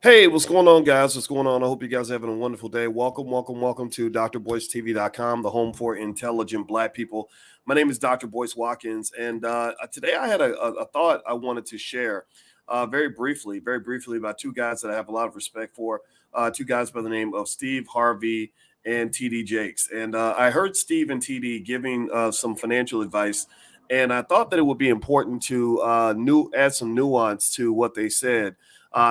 Hey, what's going on, guys? What's going on? I hope you guys are having a wonderful day. Welcome to drboystv.com, the home for intelligent Black people. My name is Dr. Boyce Watkins, and today I had a thought I wanted to share very briefly about two guys that I have a lot of respect for, two guys by the name of Steve Harvey and TD Jakes. And I heard Steve and TD giving some financial advice, and I thought that it would be important to add some nuance to what they said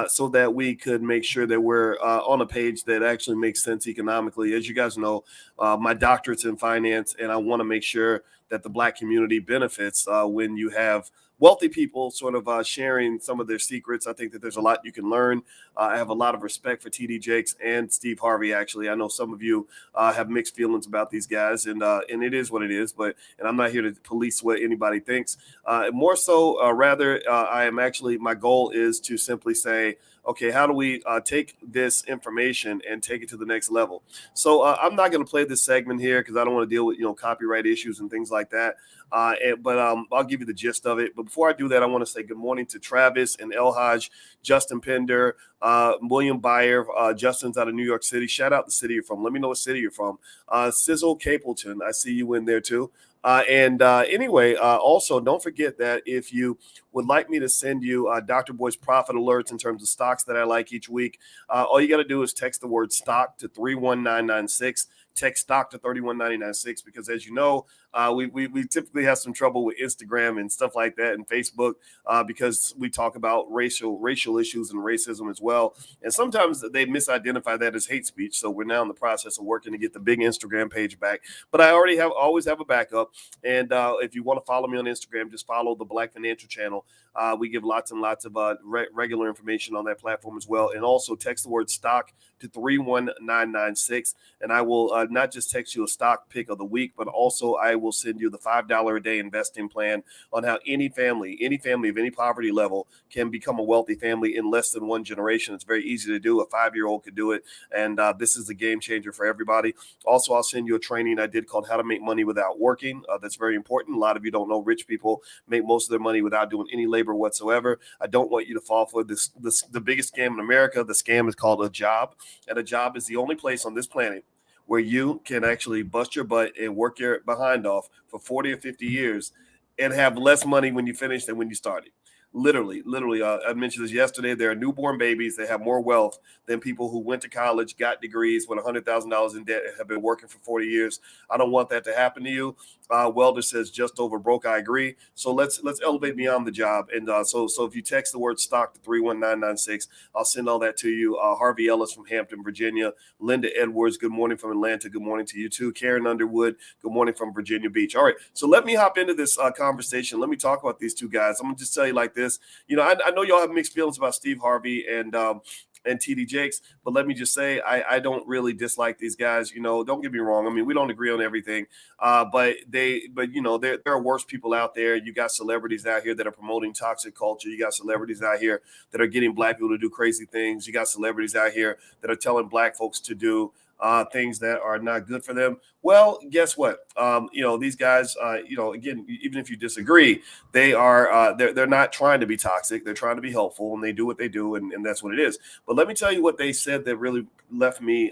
so that we could make sure that we're on a page that actually makes sense economically. As you guys know, my doctorate's in finance, and I want to make sure that the Black community benefits when you have wealthy people sort of sharing some of their secrets. I think that there's a lot you can learn. I have a lot of respect for TD Jakes and Steve Harvey. Actually, I know some of you have mixed feelings about these guys, and it is what it is. And I'm not here to police what anybody thinks. More so, rather, I am actually, my goal is to simply say, okay, how do we take this information and take it to the next level? So I'm not going to play this segment here because I don't want to deal with copyright issues and things like that. But I'll give you the gist of it. But before I do that, I want to say good morning to Travis and El Haj, Justin Pender, William Byer. Justin's out of New York City. Shout out the city you're from. Let me know what city you're from. Sizzle Capleton, I see you in there too. Anyway, also don't forget that if you would like me to send you Dr. Boy's profit alerts in terms of stocks that I like each week, all you got to do is text the word stock to 31996. Text stock to 31996 because, as you know, we typically have some trouble with Instagram and stuff like that and Facebook because we talk about racial issues and racism as well. And sometimes they misidentify that as hate speech. So we're now in the process of working to get the big Instagram page back. But I always have a backup. And if you want to follow me on Instagram, just follow the Black Financial Channel. We give lots and lots of regular information on that platform as well. And also text the word stock to 31996. And I will not just text you a stock pick of the week, but also I will send you the $5 a day investing plan on how any family of any poverty level can become a wealthy family in less than one generation. It's very easy to do. A 5-year-old could do it. And this is a game changer for everybody. Also, I'll send you a training I did called How to Make Money Without Working. That's very important. A lot of you don't know rich people make most of their money without doing any labor whatsoever. I don't want you to fall for the biggest scam in America. The scam is called a job. And a job is the only place on this planet where you can actually bust your butt and work your behind off for 40 or 50 years and have less money when you finish than when you started. Literally. I mentioned this yesterday. There are newborn babies that have more wealth than people who went to college, got degrees, with $100,000 in debt, and have been working for 40 years. I don't want that to happen to you. Welder says just over broke. I agree. So let's elevate beyond the job. And so if you text the word stock to 31996, I'll send all that to you. Harvey Ellis from Hampton, Virginia. Linda Edwards, good morning from Atlanta. Good morning to you too. Karen Underwood, good morning from Virginia Beach. All right, so let me hop into this conversation. Let me talk about these two guys. I'm gonna just tell you like this. I know y'all have mixed feelings about Steve Harvey and TD Jakes, but let me just say I don't really dislike these guys. Don't get me wrong. I mean, we don't agree on everything, but there are worse people out there. You got celebrities out here that are promoting toxic culture. You got celebrities out here that are getting Black people to do crazy things. You got celebrities out here that are telling Black folks to do things that are not good for them. Well, guess what? These guys, again, even if you disagree, they're not trying to be toxic. They're trying to be helpful, and they do what they do, and that's what it is. But let me tell you what they said that really left me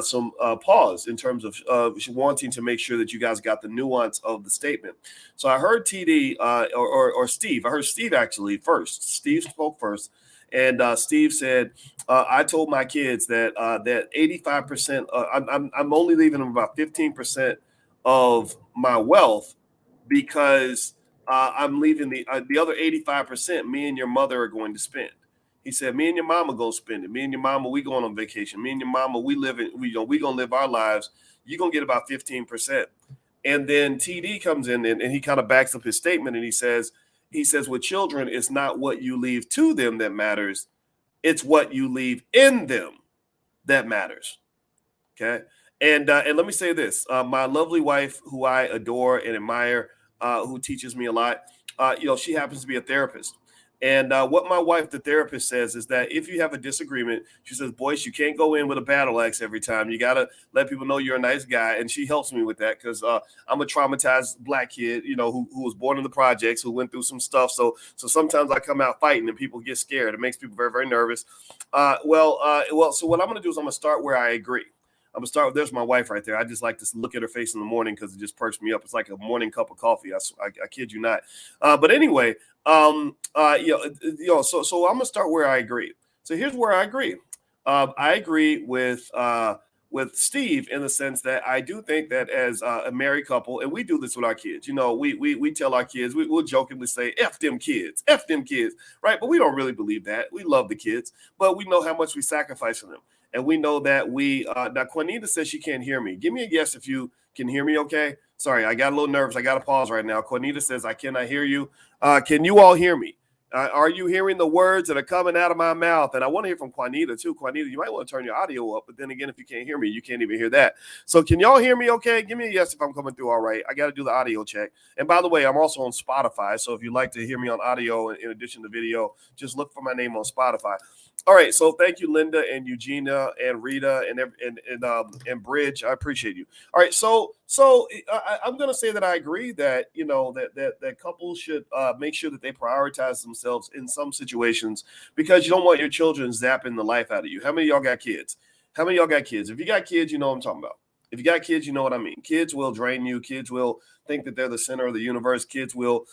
some pause in terms of wanting to make sure that you guys got the nuance of the statement. So I heard TD or Steve. I heard Steve actually first. Steve spoke first. And Steve said, "I told my kids that 85%. I'm only leaving them about 15% of my wealth because I'm leaving the other 85%. Me and your mother are going to spend." He said, "Me and your mama go spend it. Me and your mama, we going on vacation. Me and your mama, we gonna live our lives. You gonna get about 15%." And then TD comes in and he kind of backs up his statement and he says, with children, it's not what you leave to them that matters. It's what you leave in them that matters. Okay. And let me say this, my lovely wife, who I adore and admire, who teaches me a lot, she happens to be a therapist. And what my wife, the therapist, says is that if you have a disagreement, she says, Boyce, you can't go in with a battle axe every time. You got to let people know you're a nice guy. And she helps me with that because I'm a traumatized Black kid, who was born in the projects, who went through some stuff. So sometimes I come out fighting and people get scared. It makes people very, very nervous. So what I'm going to do is I'm going to start where I agree. I'm gonna start with, there's my wife right there. I just like to look at her face in the morning because it just perks me up. It's like a morning cup of coffee. I kid you not. But anyway, so I'm gonna start where I agree. So here's where I agree. I agree with Steve in the sense that I do think that as a married couple, and we do this with our kids. We tell our kids, we'll jokingly say, "F them kids," right? But we don't really believe that. We love the kids, but we know how much we sacrifice for them. And we know that now Juanita says she can't hear me. Give me a yes if you can hear me okay. Sorry, I got a little nervous. I got to pause right now. Juanita says I cannot hear you. Can you all hear me? Are you hearing the words that are coming out of my mouth? And I want to hear from Juanita too. Juanita, you might want to turn your audio up, but then again, if you can't hear me, you can't even hear that. So can y'all hear me okay? Give me a yes if I'm coming through all right. I got to do the audio check. And by the way, I'm also on Spotify. So if you'd like to hear me on audio in addition to video, just look for my name on Spotify. All right, so thank you, Linda and Eugenia and Rita and Bridge. I appreciate you. All right, so I'm going to say that I agree that that couples should make sure that they prioritize themselves in some situations because you don't want your children zapping the life out of you. How many of y'all got kids? How many of y'all got kids? If you got kids, you know what I'm talking about. If you got kids, you know what I mean. Kids will drain you. Kids will think that they're the center of the universe. Kids will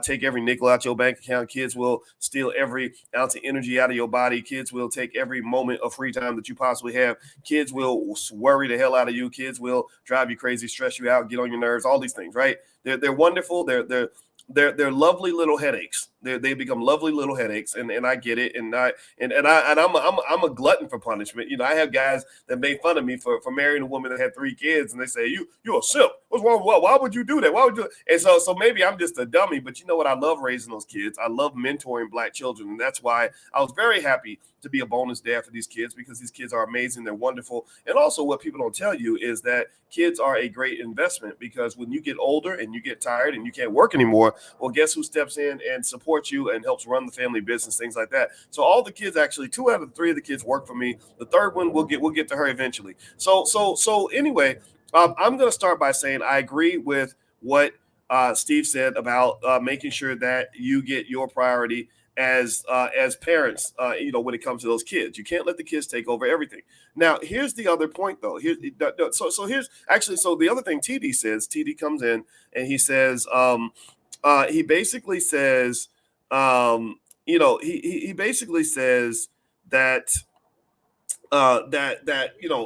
take every nickel out your bank account. Kids will steal every ounce of energy out of your body. Kids will take every moment of free time that you possibly have. Kids will worry the hell out of you. Kids will drive you crazy, stress you out, get on your nerves, all these things, right? They're wonderful. They're lovely little headaches. They become lovely little headaches, and I get it. And I'm a glutton for punishment. I have guys that made fun of me for marrying a woman that had 3 kids, and they say you're a simp. What's wrong? Why would you do that? Why would you? And so maybe I'm just a dummy. But you know what? I love raising those kids. I love mentoring Black children, and that's why I was very happy to be a bonus dad for these kids because these kids are amazing. They're wonderful. And also, what people don't tell you is that kids are a great investment because when you get older and you get tired and you can't work anymore, well, guess who steps in and supports you and helps run the family business, things like that. So all the kids, actually 2 out of the 3 of the kids work for me. The third one we'll get to her eventually. So anyway, I'm going to start by saying I agree with what Steve said about making sure that you get your priority as parents, when it comes to those kids. You can't let the kids take over everything. Now, here's the other point, though. Here's the other thing TD says. TD comes in and he says, he basically says, he basically says that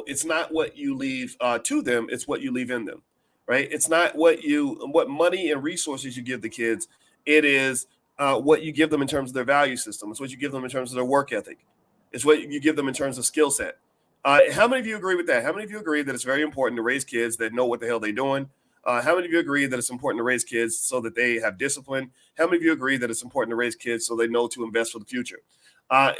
it's not what you leave to them, it's what you leave in them, right? It's not what money and resources you give the kids. It is what you give them in terms of their value system. It's what you give them in terms of their work ethic. It's what you give them in terms of skill set. How many of you agree with that? How many of you agree that it's very important to raise kids that know what the hell they're doing? How many of you agree that it's important to raise kids so that they have discipline? How many of you agree that it's important to raise kids so they know to invest for the future? I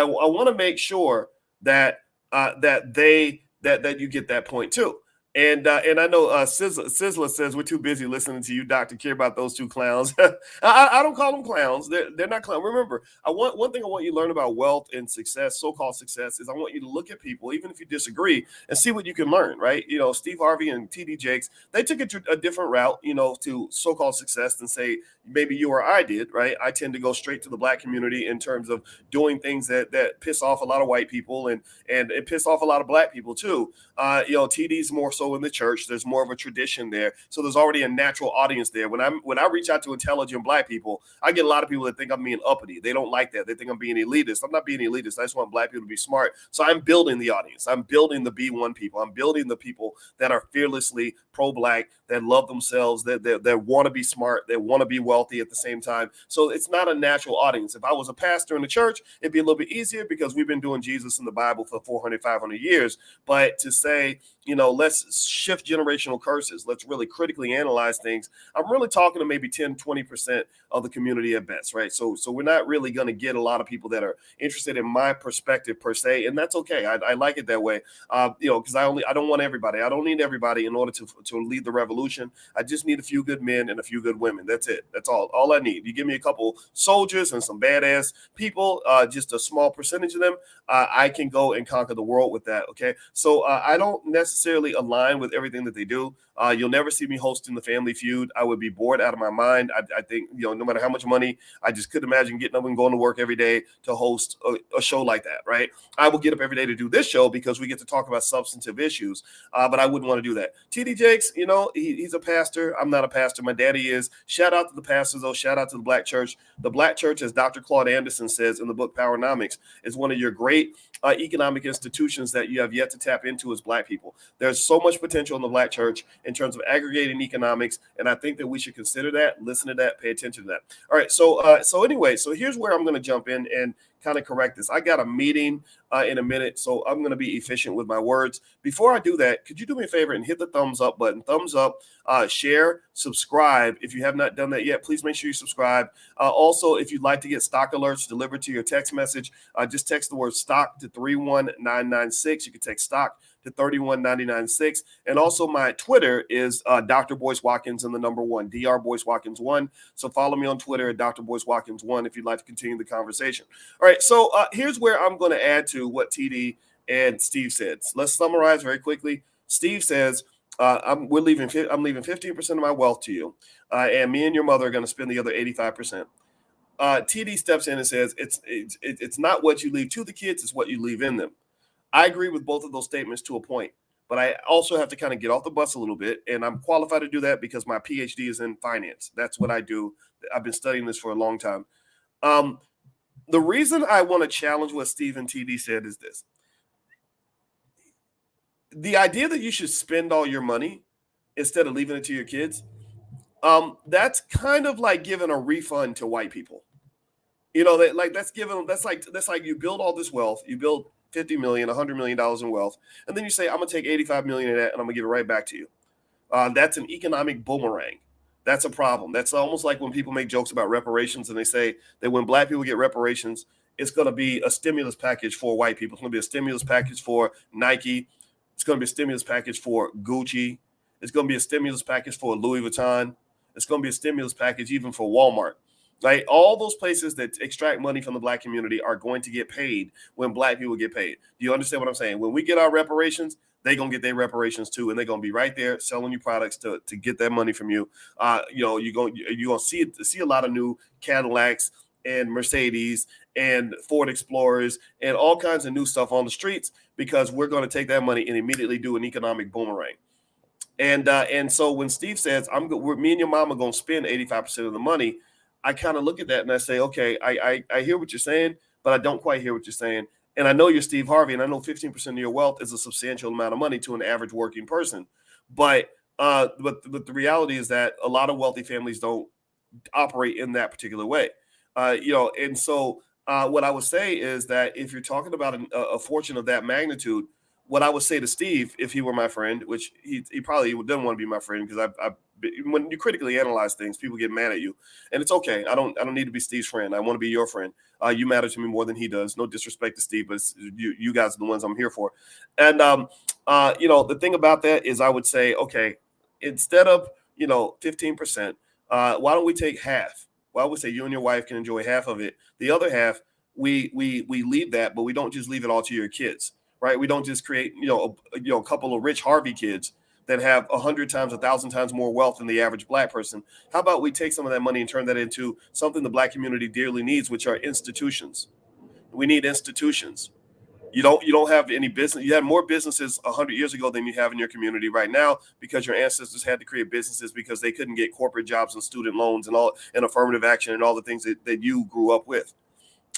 want to make sure that that you get that point too. And I know Sizzler says we're too busy listening to you, Doctor, care about those 2 clowns. I don't call them clowns. They're not clowns. Remember, one thing I want you to learn about wealth and success, so-called success, is I want you to look at people, even if you disagree, and see what you can learn. Right? Steve Harvey and TD Jakes, they took a different route, to so-called success than say maybe you or I did. Right? I tend to go straight to the Black community in terms of doing things that piss off a lot of white people and it piss off a lot of Black people too. TD's more so in the church. There's more of a tradition there, so there's already a natural audience there. When I reach out to intelligent Black people, I get a lot of people that think I'm being uppity. They don't like that. They think I'm being elitist. I'm not being elitist. I just want Black people to be smart. So I'm building the audience. I'm building the B1 people. I'm building the people that are fearlessly pro-Black, that love themselves, that want to be smart, that want to be wealthy at the same time. So it's not a natural audience. If I was a pastor in the church, it'd be a little bit easier because we've been doing Jesus in the Bible for 400, 500 years. But to say, let's shift generational curses. Let's really critically analyze things. I'm really talking to maybe 10, 20% of the community at best, right? So we're not really going to get a lot of people that are interested in my perspective per se, and that's okay. I like it that way, because I don't want everybody. I don't need everybody in order to lead the revolution. I just need a few good men and a few good women. That's it. That's all I need. You give me a couple soldiers and some badass people, just a small percentage of them, I can go and conquer the world with that. Okay, so I don't necessarily align with everything that they do. You'll never see me hosting the Family Feud. I would be bored out of my mind. I think, no matter how much money, I just couldn't imagine getting up and going to work every day to host a show like that, right? I will get up every day to do this show because we get to talk about substantive issues, but I wouldn't want to do that. TD Jakes, he's a pastor. I'm not a pastor. My daddy is. Shout out to the pastors, though. Shout out to the Black church. The Black church, as Dr. Claude Anderson says in the book Powernomics, is one of your great economic institutions that you have yet to tap into as Black people. There's so much potential in the Black church in terms of aggregating economics, and I think that we should consider that, listen to that, pay attention to that. All right, so anyway, so here's where I'm going to jump in and kind of correct this. I got a meeting in a minute, so I'm going to be efficient with my words. Before I do that, could you do me a favor and hit the thumbs up button? Thumbs up, share, subscribe. If you have not done that yet, please make sure you subscribe. Also, if you'd like to get stock alerts delivered to your text message, just text the word stock to 31996. You can text stock to 31996. And also my Twitter is Dr. Boyce Watkins and the number 1, Dr. Boyce Watkins 1. So follow me on Twitter at Dr. Boyce Watkins 1 if you'd like to continue the conversation. All right, so here's where I'm going to add to what TD and Steve said. So let's summarize very quickly. Steve says, I'm leaving 15% of my wealth to you, and me and your mother are going to spend the other 85%. TD steps in and says, it's not what you leave to the kids, it's what you leave in them. I agree with both of those statements to a point, but I also have to kind of get off the bus a little bit, and I'm qualified to do that because my PhD is in finance. That's what I do. I've been studying this for a long time. The reason I want to challenge what Steve and TD said is this. The idea that you should spend all your money instead of leaving it to your kids, that's kind of like giving a refund to white people. That's like you build all this wealth, you build $50 million, $100 million in wealth, and then you say, I'm going to take 85 million of that and I'm going to give it right back to you. That's an economic boomerang. That's a problem. That's almost like when people make jokes about reparations and they say that when Black people get reparations, it's going to be a stimulus package for white people. It's going to be a stimulus package for Nike. It's going to be a stimulus package for Gucci. It's going to be a stimulus package for Louis Vuitton. It's going to be a stimulus package even for Walmart. Right? All those places that extract money from the Black community are going to get paid when Black people get paid. Do you understand what I'm saying? When we get our reparations, they're going to get their reparations too, and they're going to be right there selling you products to get that money from you. You're going to see a lot of new Cadillacs and Mercedes and Ford Explorers and all kinds of new stuff on the streets because we're going to take that money and immediately do an economic boomerang. And so when Steve says, me and your mom are going to spend 85% of the money, I kind of look at that and I say, okay, I hear what you're saying, but I don't quite hear what you're saying. And I know you're Steve Harvey, and I know 15% of your wealth is a substantial amount of money to an average working person. But the reality is that a lot of wealthy families don't operate in that particular way. And so what I would say is that if you're talking about a fortune of that magnitude, what I would say to Steve, if he were my friend, which he probably doesn't want to be my friend because when you critically analyze things, people get mad at you, and it's okay. I don't need to be Steve's friend. I want to be your friend. You matter to me more than he does. No disrespect to Steve, but you guys are the ones I'm here for. And the thing about that is, I would say, okay, instead of 15%, why don't we take half? Why don't we say you and your wife can enjoy half of it? The other half, we leave that, but we don't just leave it all to your kids. Right? We don't just create, a couple of rich Harvey kids that have 100 times, 1,000 times more wealth than the average Black person. How about we take some of that money and turn that into something the Black community dearly needs, which are institutions. We need institutions. You don't have any business. You had more businesses 100 years ago than you have in your community right now because your ancestors had to create businesses because they couldn't get corporate jobs and student loans and affirmative action and all the things that you grew up with.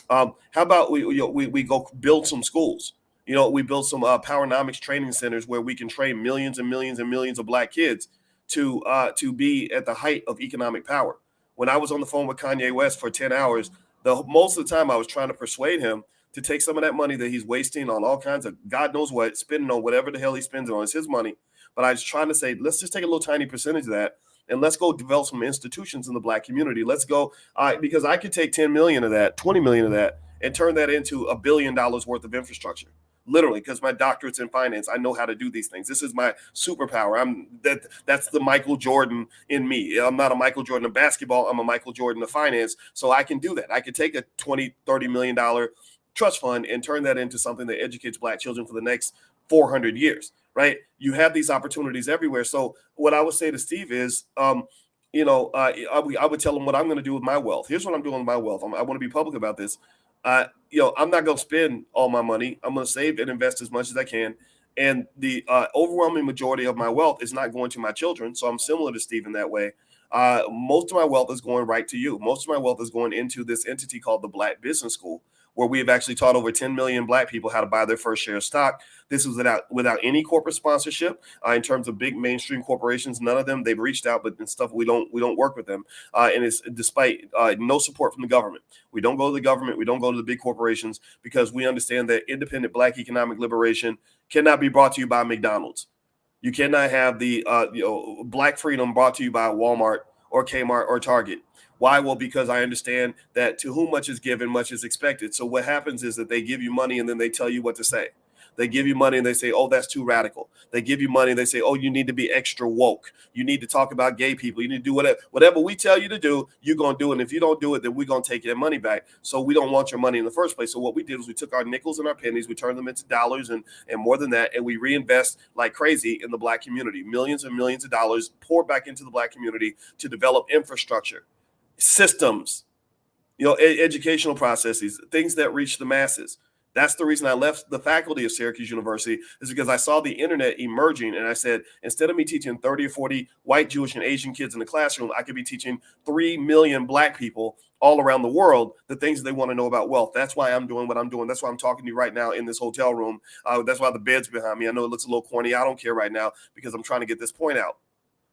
How about we go build some schools? We built some Powernomics training centers where we can train millions and millions and millions of Black kids to be at the height of economic power. When I was on the phone with Kanye West for 10 hours, most of the time I was trying to persuade him to take some of that money that he's wasting on all kinds of God knows what, spending on whatever the hell he spends it on. It's his money. But I was trying to say, let's just take a little tiny percentage of that and let's go develop some institutions in the Black community. Let's go, because I could take 10 million of that, 20 million of that, and turn that into $1 billion worth of infrastructure. Literally, because my doctorate's in finance, I know how to do these things. This is my superpower. That's the Michael Jordan in me. I'm not a Michael Jordan of basketball. I'm a Michael Jordan of finance. So I can do that. I could take a $20-30 million trust fund and turn that into something that educates Black children for the next 400 years. Right? You have these opportunities everywhere. So what I would say to Steve is, I would tell him what I'm going to do with my wealth. Here's what I'm doing with my wealth. I want to be public about this. I'm not going to spend all my money. I'm going to save and invest as much as I can. And the overwhelming majority of my wealth is not going to my children. So I'm similar to Steve in that way. Most of my wealth is going right to you. Most of my wealth is going into this entity called the Black Business School, where we have actually taught over 10 million Black people how to buy their first share of stock. This was without any corporate sponsorship in terms of big mainstream corporations. None of them. They've reached out, but in stuff we don't work with them. And it's despite no support from the government. We don't go to the government. We don't go to the big corporations because we understand that independent Black economic liberation cannot be brought to you by McDonald's. You cannot have the Black freedom brought to you by Walmart or Kmart or Target. Why? Well, because I understand that to whom much is given, much is expected. So what happens is that they give you money and then they tell you what to say. They give you money and they say, oh, that's too radical. They give you money and they say, oh, you need to be extra woke. You need to talk about gay people. You need to do whatever we tell you to do, you're going to do it. And if you don't do it, then we're going to take your money back. So we don't want your money in the first place. So what we did was we took our nickels and our pennies, we turned them into dollars and more than that, and we reinvest like crazy in the Black community. Millions and millions of dollars poured back into the Black community to develop infrastructure, systems, educational processes, things that reach the masses. That's the reason I left the faculty of Syracuse University, is because I saw the internet emerging. And I said, instead of me teaching 30 or 40 white, Jewish, and Asian kids in the classroom, I could be teaching 3 million Black people all around the world the things they want to know about wealth. That's why I'm doing what I'm doing. That's why I'm talking to you right now in this hotel room. That's why the bed's behind me. I know it looks a little corny. I don't care right now because I'm trying to get this point out.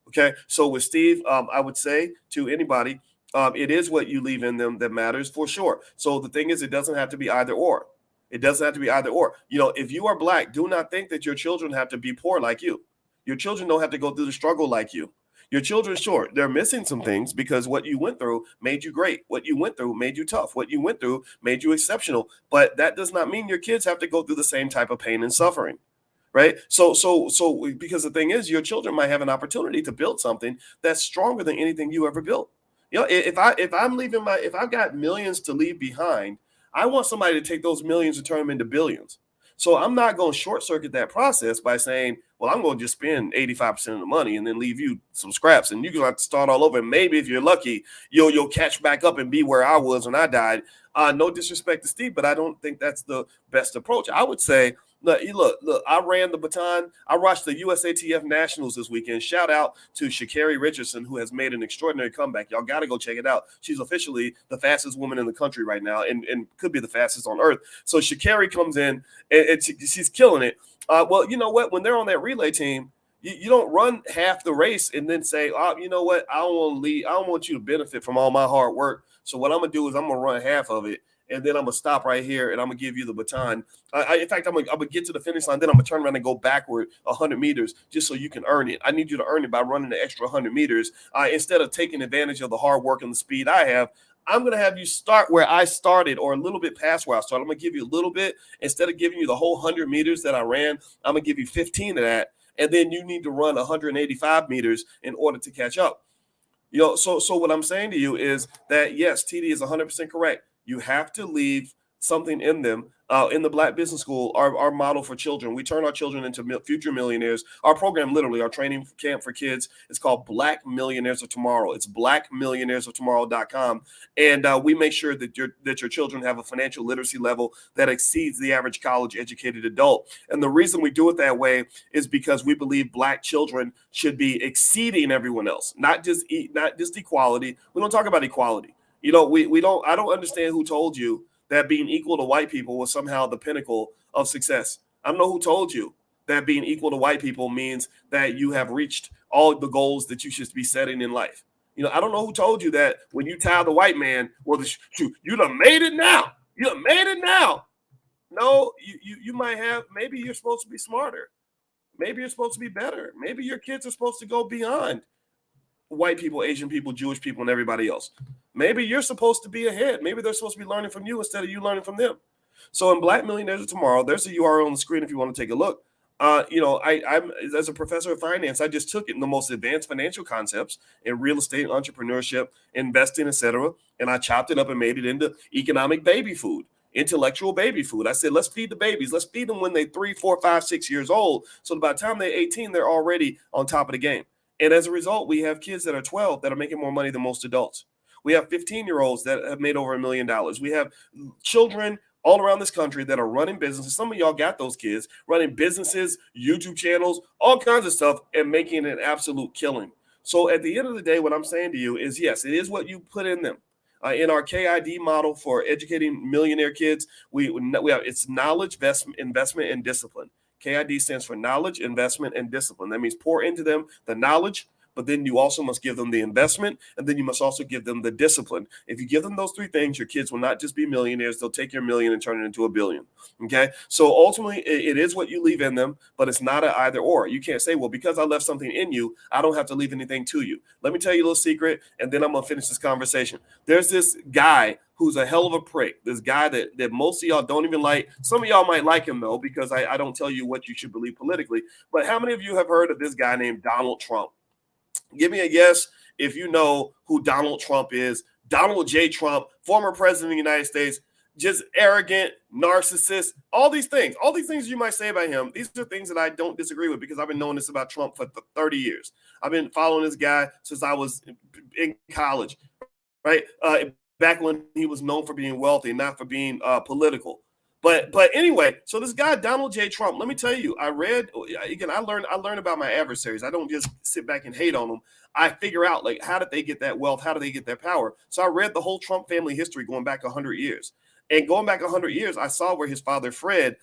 Okay. So with Steve, I would say to anybody, it is what you leave in them that matters for sure. So the thing is, it doesn't have to be either or. It doesn't have to be either or. If you are Black, do not think that your children have to be poor like you. Your children don't have to go through the struggle like you. Your children, sure, they're missing some things because what you went through made you great. What you went through made you tough. What you went through made you exceptional. But that does not mean your kids have to go through the same type of pain and suffering. Right. So because the thing is, your children might have an opportunity to build something that's stronger than anything you ever built. If I've got millions to leave behind, I want somebody to take those millions and turn them into billions. So I'm not going to short circuit that process by saying, well, I'm going to just spend 85% of the money and then leave you some scraps and you're going to have to start all over. And maybe if you're lucky, you'll catch back up and be where I was when I died. No disrespect to Steve, but I don't think that's the best approach. I would say, look, I ran the baton. I watched the USATF Nationals this weekend. Shout out to Sha'Carri Richardson, who has made an extraordinary comeback. Y'all got to go check it out. She's officially the fastest woman in the country right now and could be the fastest on earth. So Sha'Carri comes in and she's killing it. Well, you know what? When they're on that relay team, you don't run half the race and then say, oh, you know what? I don't want to lead. I don't want you to benefit from all my hard work. So what I'm going to do is I'm going to run half of it. And then I'm going to stop right here and I'm going to give you the baton. In fact, I'm going to get to the finish line. Then I'm going to turn around and go backward 100 meters just so you can earn it. I need you to earn it by running the extra 100 meters. Instead of taking advantage of the hard work and the speed I have, I'm going to have you start where I started or a little bit past where I started. I'm going to give you a little bit. Instead of giving you the whole 100 meters that I ran, I'm going to give you 15 of that. And then you need to run 185 meters in order to catch up. So what I'm saying to you is that, yes, TD is 100% correct. You have to leave something in them. In the Black Business School, our model for children, we turn our children into future millionaires. Our program, literally, our training camp for kids, is called Black Millionaires of Tomorrow. It's blackmillionairesoftomorrow.com. And we make sure that your children have a financial literacy level that exceeds the average college-educated adult. And the reason we do it that way is because we believe Black children should be exceeding everyone else, not just equality. We don't talk about equality. I don't understand who told you that being equal to white people was somehow the pinnacle of success. I don't know who told you that being equal to white people means that you have reached all the goals that you should be setting in life. I don't know who told you that when you tell the white man, well, you done made it now. You done made it now. No, you might have, maybe you're supposed to be smarter. Maybe you're supposed to be better. Maybe your kids are supposed to go beyond white people, Asian people, Jewish people, and everybody else. Maybe you're supposed to be ahead. Maybe they're supposed to be learning from you instead of you learning from them. So in Black Millionaires of Tomorrow, there's a URL on the screen if you want to take a look. I'm as a professor of finance, I just took it in the most advanced financial concepts in real estate, entrepreneurship, investing, etc., and I chopped it up and made it into economic baby food, intellectual baby food. I said, let's feed the babies. Let's feed them when they're 3, 4, 5, 6 years old. So by the time they're 18, they're already on top of the game. And as a result, we have kids that are 12 that are making more money than most adults. We have 15-year-olds that have made over $1 million. We have children all around this country that are running businesses. Some of y'all got those kids running businesses, YouTube channels, all kinds of stuff, and making an absolute killing. So at the end of the day, what I'm saying to you is, yes, it is what you put in them. In our KID model for educating millionaire kids, we have it's knowledge, investment, and discipline. KID stands for knowledge, investment, and discipline. That means pour into them the knowledge, but then you also must give them the investment, and then you must also give them the discipline. If you give them those three things, your kids will not just be millionaires, they'll take your million and turn it into $1 billion. Okay. So ultimately, it is what you leave in them, but it's not an either or. You can't say, well, because I left something in you, I don't have to leave anything to you. Let me tell you a little secret, and then I'm going to finish this conversation. There's this guy who's a hell of a prick. This guy that most of y'all don't even like. Some of y'all might like him, though, because I don't tell you what you should believe politically. But how many of you have heard of this guy named Donald Trump? Give me a yes if you know who Donald Trump is. Donald J. Trump, former president of the United States, just arrogant, narcissist, all these things you might say about him. These are things that I don't disagree with because I've been knowing this about Trump for 30 years. I've been following this guy since I was in college, right? Back when he was known for being wealthy, not for being political. But anyway, so this guy Donald J. Trump, let me tell you, I learned about my adversaries. I don't just sit back and hate on them. I figure out, like, how did they get that wealth? How did they get that power? So I read the whole Trump family history going back 100 years. And going back 100 years, I saw where his father Fred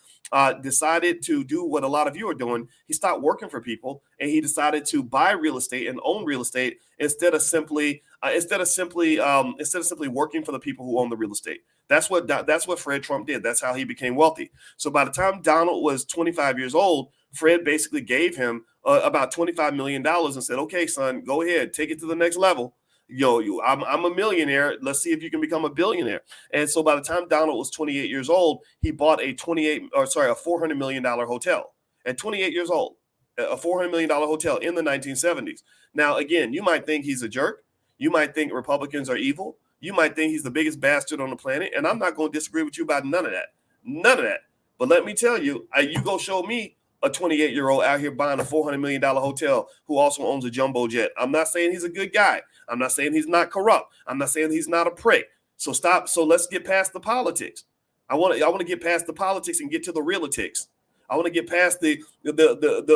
decided to do what a lot of you are doing. He stopped working for people and he decided to buy real estate and own real estate instead of simply working for the people who own the real estate. That's what Fred Trump did. That's how he became wealthy. So by the time Donald was 25 years old, Fred basically gave him about $25 million and said, "Okay, son, go ahead, take it to the next level. I'm a millionaire. Let's see if you can become a billionaire." And so by the time Donald was 28 years old, he bought a $400 million hotel at 28 years old, a $400 million hotel in the 1970s. Now, again, you might think he's a jerk. You might think Republicans are evil. You might think he's the biggest bastard on the planet. And I'm not going to disagree with you about none of that. None of that. But let me tell you, you go show me a 28-year-old out here buying a $400 million hotel who also owns a jumbo jet. I'm not saying he's a good guy. I'm not saying he's not corrupt. I'm not saying he's not a prick. So stop. So let's get past the politics. I want to get past the politics and get to the realitics. I want to get past the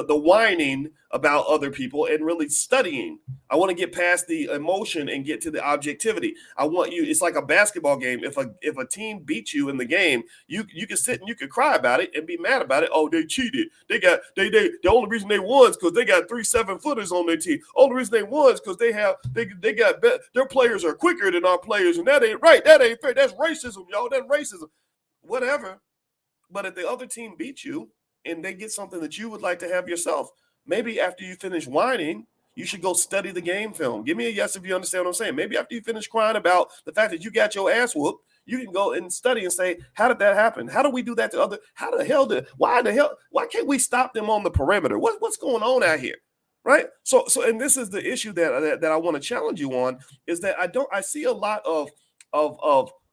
whining about other people and really studying. I want to get past the emotion and get to the objectivity. It's like a basketball game. If a team beats you in the game, you can sit and you can cry about it and be mad about it. Oh, they cheated. The only reason they won is because they got 3 7-footers on their team. Only reason they won is because their players are quicker than our players, and that ain't right. That ain't fair. That's racism, y'all. That's racism. Whatever. But if the other team beats you, and they get something that you would like to have yourself, maybe after you finish whining, you should go study the game film. Give me a yes if you understand what I'm saying. Maybe after you finish crying about the fact that you got your ass whooped, you can go and study and say, how did that happen? How do we do that to other? Why can't we stop them on the perimeter? What's going on out here? Right? So, and this is the issue that I want to challenge you on, is that I see a lot of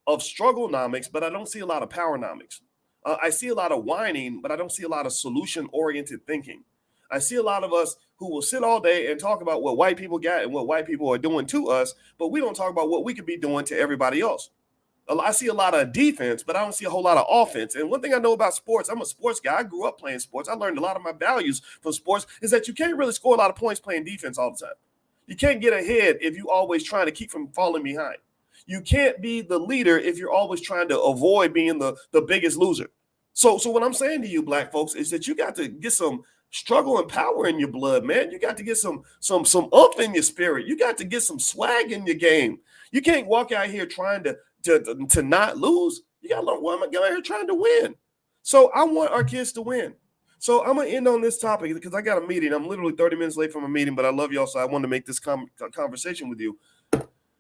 strugglenomics, but I don't see a lot of powernomics. I see a lot of whining, but I don't see a lot of solution-oriented thinking. I see a lot of us who will sit all day and talk about what white people got and what white people are doing to us, but we don't talk about what we could be doing to everybody else. I see a lot of defense, but I don't see a whole lot of offense. And one thing I know about sports, I'm a sports guy. I grew up playing sports. I learned a lot of my values from sports is that you can't really score a lot of points playing defense all the time. You can't get ahead if you always trying to keep from falling behind. You can't be the leader if you're always trying to avoid being the biggest loser. So what I'm saying to you, black folks, is that you got to get some struggle and power in your blood, man. You got to get some oomph in your spirit. You got to get some swag in your game. You can't walk out here trying to not lose. You got to learn, well, I'm out here trying to win. So I want our kids to win. So I'm gonna end on this topic because I got a meeting. I'm literally 30 minutes late from a meeting, but I love y'all, so I wanted to make this conversation with you.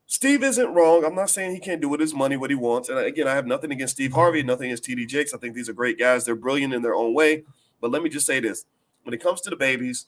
Steve isn't wrong. I'm not saying he can't do with his money what he wants. And again, I have nothing against Steve Harvey, nothing against TD Jakes. I think these are great guys. They're brilliant in their own way. But let me just say this: when it comes to the babies,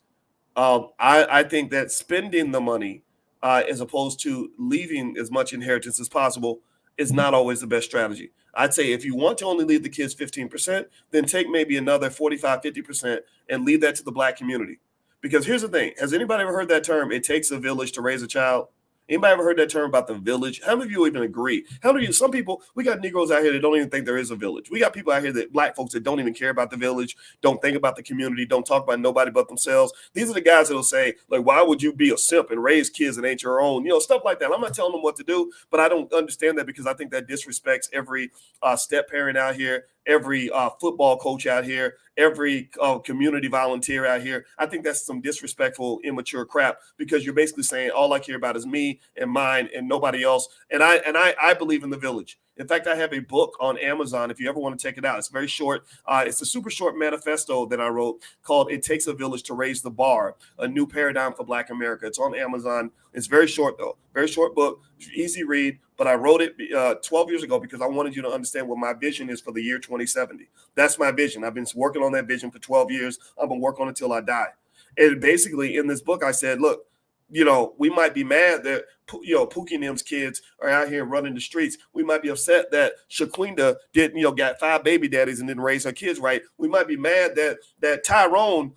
I think that spending the money as opposed to leaving as much inheritance as possible is not always the best strategy. I'd say if you want to only leave the kids 15%, then take maybe another 45, 50% and leave that to the black community. Because here's the thing. Has anybody ever heard that term, it takes a village to raise a child? Anybody ever heard that term about the village? How many of you even agree? How many of you, some people, we got Negroes out here that don't even think there is a village. We got people out here that black folks that don't even care about the village, don't think about the community, don't talk about nobody but themselves. These are the guys that'll say, like, why would you be a simp and raise kids that ain't your own? You know, stuff like that. I'm not telling them what to do, but I don't understand that because I think that disrespects every step parent out here, every football coach out here, every community volunteer out here. I think that's some disrespectful, immature crap because you're basically saying all I care about is me and mine and nobody else. And I believe in the village. In fact, I have a book on Amazon if you ever want to check it out. It's very short. It's a super short manifesto that I wrote called It Takes a Village to Raise the Bar, a new paradigm for Black America. It's on Amazon. It's very short, though. Very short book, easy read. But I wrote it 12 years ago because I wanted you to understand what my vision is for the year 2070. That's my vision. I've been working on that vision for 12 years. I'm going to work on it till I die. And basically in this book, I said, look, you know, we might be mad that, you know, Pookie and them's kids are out here running the streets. We might be upset that Shaquinda didn't, you know, got 5 baby daddies and didn't raise her kids right. We might be mad that Tyrone,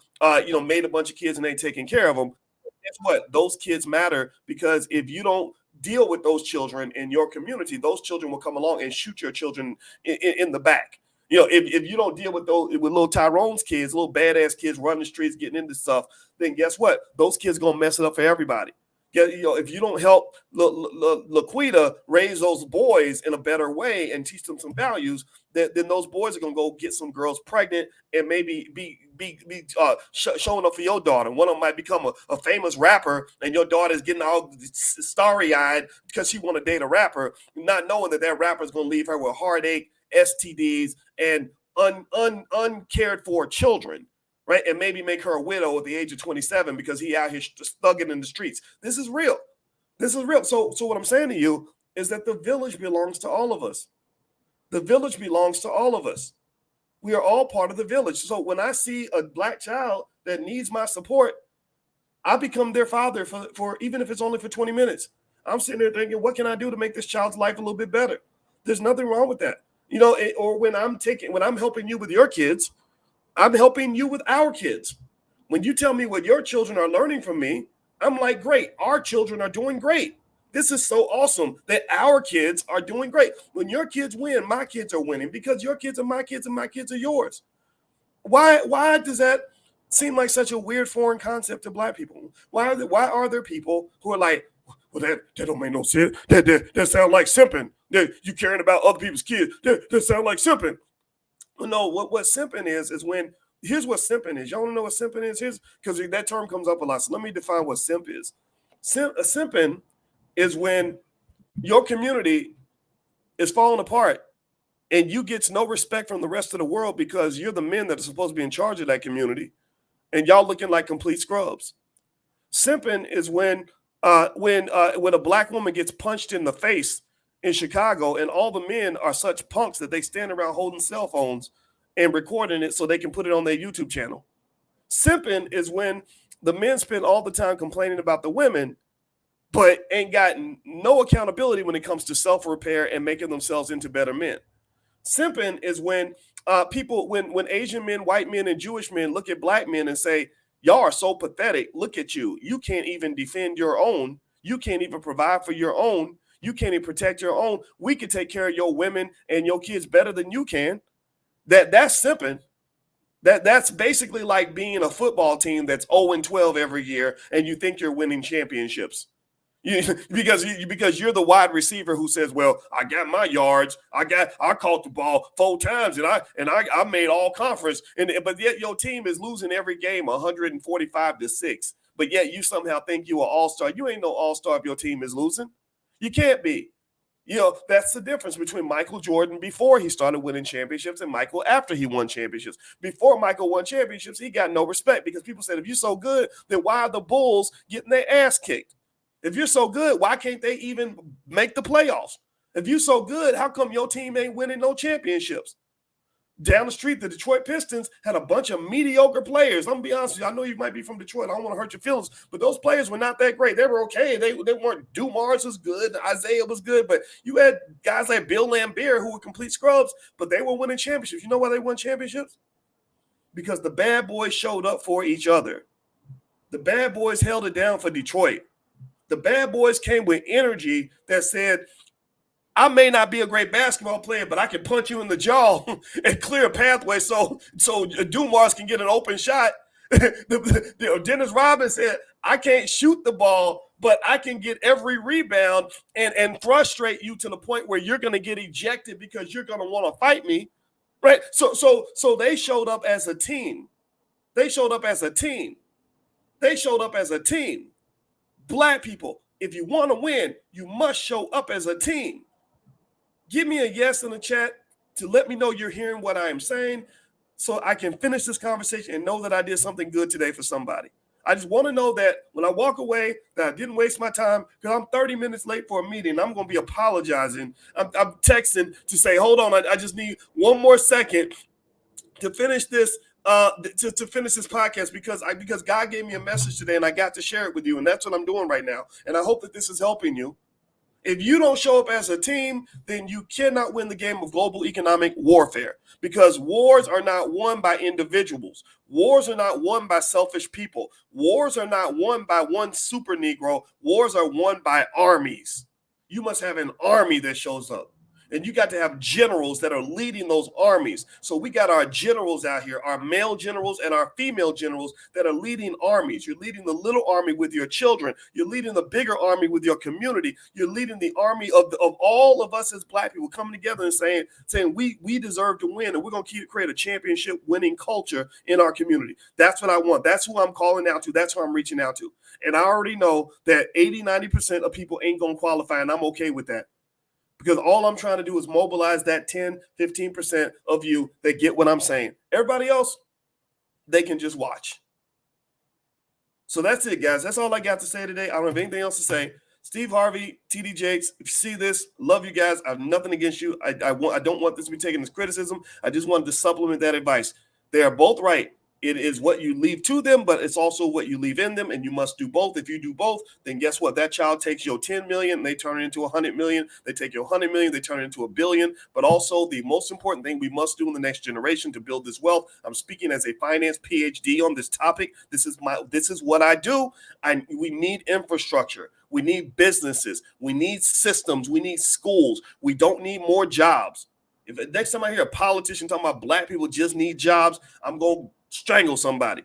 you know, made a bunch of kids and ain't taking care of them. Guess what? Those kids matter because if you don't deal with those children in your community, those children will come along and shoot your children in the back. You know, if you don't deal with those with little Tyrone's kids, little badass kids running the streets, getting into stuff, then guess what? Those kids gonna mess it up for everybody. You know, if you don't help Laquita raise those boys in a better way and teach them some values, then those boys are gonna go get some girls pregnant and maybe be showing up for your daughter. One of them might become a famous rapper, and your daughter's getting all starry-eyed because she want to date a rapper, not knowing that rapper is gonna leave her with heartache, STDs, and uncared for children. Right, and maybe make her a widow at the age of 27 because he out here just thugging in the streets. This is real. This is real. So what I'm saying to you is that the village belongs to all of us. The village belongs to all of us. We are all part of the village. So when I see a Black child that needs my support, I become their father for even if it's only for 20 minutes. I'm sitting there thinking, what can I do to make this child's life a little bit better? There's nothing wrong with that. You know, or when I'm helping you with your kids, I'm helping you with our kids. When you tell me what your children are learning from me, I'm like, great. Our children are doing great. This is so awesome that our kids are doing great. When your kids win, my kids are winning because your kids are my kids and my kids are yours. Why does that seem like such a weird foreign concept to Black people? Why are there people who are like, well, that don't make no sense. That sound like simping. You caring about other people's kids. That sound like simping. No, what simping is when here's what simping is. Y'all want to know what simping is? Here's because that term comes up a lot. So let me define what simp is. Simping is when your community is falling apart and you get no respect from the rest of the world because you're the men that are supposed to be in charge of that community, and y'all looking like complete scrubs. Simping is when a Black woman gets punched in the face in Chicago, and all the men are such punks that they stand around holding cell phones and recording it so they can put it on their YouTube channel. Simping is when the men spend all the time complaining about the women, but ain't gotten no accountability when it comes to self-repair and making themselves into better men. Simping is when when Asian men, white men, and Jewish men look at Black men and say, y'all are so pathetic. Look at you. You can't even defend your own. You can't even provide for your own. You can't even protect your own. We can take care of your women and your kids better than you can. That's simping. That's basically like being a football team that's 0-12 every year and you think you're winning championships. Because you're the wide receiver who says, well, I got my yards, I caught the ball 4 times and I made all conference, but yet your team is losing every game 145-6. But yet you somehow think you are all-star. You ain't no all-star if your team is losing. You can't be. That's the difference between Michael Jordan before he started winning championships and Michael after he won championships. Before Michael won championships, he got no respect because people said, if you're so good, then why are the Bulls getting their ass kicked? If you're so good, why can't they even make the playoffs? If you're so good, how come your team ain't winning no championships? Down the street, the Detroit Pistons had a bunch of mediocre players. I'm going to be honest with you. I know you might be from Detroit. I don't want to hurt your feelings, but those players were not that great. They were okay. They weren't. Dumars was good. Isaiah was good, but you had guys like Bill Laimbeer who were complete scrubs, but they were winning championships. You know why they won championships? Because the bad boys showed up for each other. The bad boys held it down for Detroit. The bad boys came with energy that said, I may not be a great basketball player, but I can punch you in the jaw and clear a pathway so Dumars can get an open shot. Dennis Rodman said, I can't shoot the ball, but I can get every rebound and frustrate you to the point where you're going to get ejected because you're going to want to fight me, right? So they showed up as a team. They showed up as a team. They showed up as a team. Black people, if you want to win, you must show up as a team. Give me a yes in the chat to let me know you're hearing what I am saying so I can finish this conversation and know that I did something good today for somebody. I just want to know that when I walk away, that I didn't waste my time because I'm 30 minutes late for a meeting. I'm going to be apologizing. I'm texting to say, hold on, I just need one more second to finish this to finish this podcast because God gave me a message today and I got to share it with you. And that's what I'm doing right now. And I hope that this is helping you. If you don't show up as a team, then you cannot win the game of global economic warfare because wars are not won by individuals. Wars are not won by selfish people. Wars are not won by one super Negro. Wars are won by armies. You must have an army that shows up. And you got to have generals that are leading those armies. So we got our generals out here, our male generals and our female generals that are leading armies. You're leading the little army with your children. You're leading the bigger army with your community. You're leading the army of all of us as Black people coming together and saying we deserve to win, and we're going to create a championship winning culture in our community. That's what I want. That's who I'm calling out to. That's who I'm reaching out to. And I already know that 80-90% of people ain't going to qualify, and I'm okay with that. Because all I'm trying to do is mobilize that 10-15% of you that get what I'm saying. Everybody else, they can just watch. So that's it, guys. That's all I got to say today. I don't have anything else to say. Steve Harvey, TD Jakes, if you see this, love you guys. I have nothing against you. I don't want this to be taken as criticism. I just wanted to supplement that advice. They are both right. It is what you leave to them, but it's also what you leave in them, and you must do both. If you do both, then guess what? That child takes your 10 million, and they turn it into 100 million. They take your 100 million, they turn it into $1 billion. But also, the most important thing we must do in the next generation to build this wealth. I'm speaking as a finance PhD on this topic. This is what I do. We need infrastructure. We need businesses. We need systems. We need schools. We don't need more jobs. If next time I hear a politician talking about Black people just need jobs, I'm going to strangle somebody.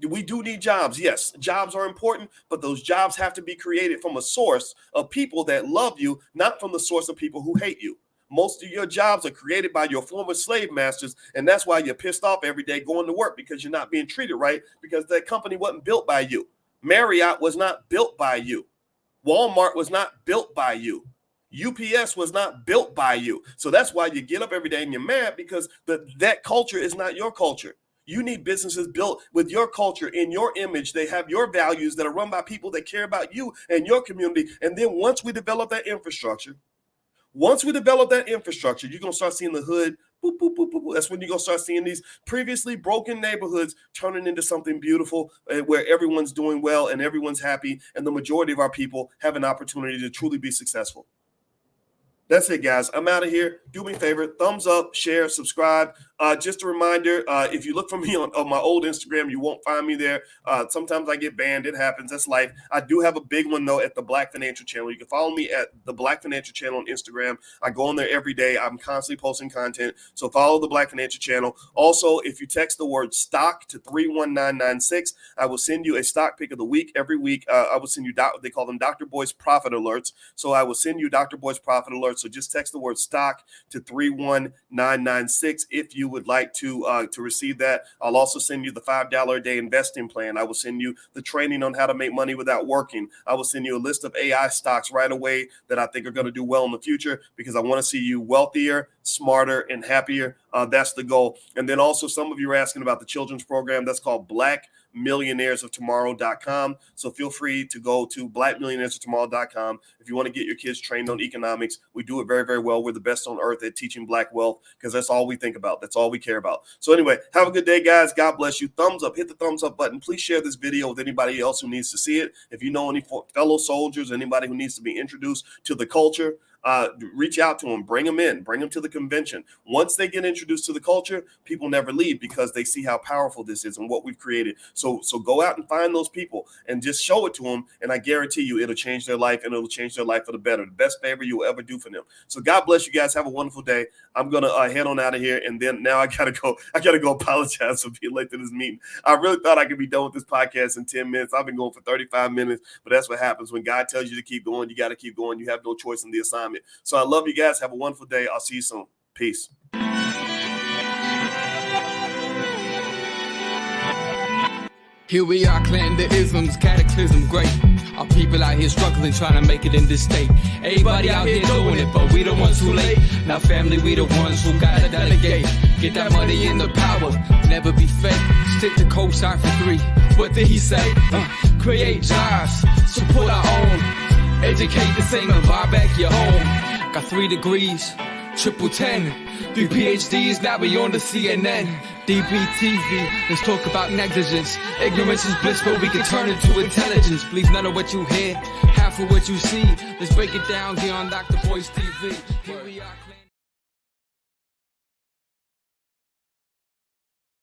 We do need jobs. Yes, jobs are important, but those jobs have to be created from a source of people that love you, not from the source of people who hate you. Most of your jobs are created by your former slave masters, and that's why you're pissed off every day going to work because you're not being treated right because that company wasn't built by you. Marriott was not built by you. Walmart was not built by you. UPS was not built by you. So that's why you get up every day and you're mad because that culture is not your culture. You need businesses built with your culture, in your image. They have your values that are run by people that care about you and your community. And then once we develop that infrastructure, you're going to start seeing the hood. Boop, boop, boop, boop, boop. That's when you're going to start seeing these previously broken neighborhoods turning into something beautiful where everyone's doing well and everyone's happy. And the majority of our people have an opportunity to truly be successful. That's it, guys. I'm out of here. Do me a favor. Thumbs up, share, subscribe. Just a reminder, if you look for me on my old Instagram, you won't find me there. Sometimes I get banned. It happens. That's life. I do have a big one, though, at the Black Financial Channel. You can follow me at the Black Financial Channel on Instagram. I go on there every day. I'm constantly posting content. So follow the Black Financial Channel. Also, if you text the word stock to 31996, I will send you a stock pick of the week. Every week, I will send you, they call them Dr. Boy's Profit Alerts. So I will send you Dr. Boy's Profit Alerts So just text the word stock to 31996 if you would like to receive that. I'll also send you the $5 a day investing plan. I will send you the training on how to make money without working. I will send you a list of AI stocks right away that I think are going to do well in the future, because I want to see you wealthier, smarter, and happier. That's the goal. And then also, some of you are asking about the children's program that's called blackmillionairesoftomorrow.com. So feel free to go to blackmillionairesoftomorrow.com if you want to get your kids trained on economics. We do it very, very well. We're the best on earth at teaching Black wealth, because that's all we think about. That's all we care about. So anyway, have a good day, guys. God bless you. Thumbs up. Hit the thumbs up button. Please share this video with anybody else who needs to see it. If you know any fellow soldiers, anybody who needs to be introduced to the culture, reach out to them, bring them in, bring them to the convention. Once they get introduced to the culture, people never leave, because they see how powerful this is and what we've created. So go out and find those people and just show it to them. And I guarantee you, it'll change their life, and it'll change their life for the better. The best favor you'll ever do for them. So God bless you guys. Have a wonderful day. I'm going to head on out of here. And then now I got to go apologize for being late to this meeting. I really thought I could be done with this podcast in 10 minutes. I've been going for 35 minutes, but that's what happens when God tells you to keep going. You got to keep going. You have no choice in the assignment. So I love you guys. Have a wonderful day. I'll see you soon. Peace. Here we are, clan the isms, cataclysm, great. Our people out here struggling, trying to make it in this state. Everybody out here doing it, but we the ones too late. Now family, we the ones who gotta delegate. Get that money in the power, never be fake. Stick to cosign for 3. What did he say? Create jobs, support our own. Educate the same and buy back your home. Got 3 degrees, triple 10. 3 PhDs, now we on the CNN. DBTV, let's talk about negligence. Ignorance is bliss, but we can turn it to intelligence. Believe none of what you hear, half of what you see. Let's break it down here on Dr. Boyce TV. Here we are.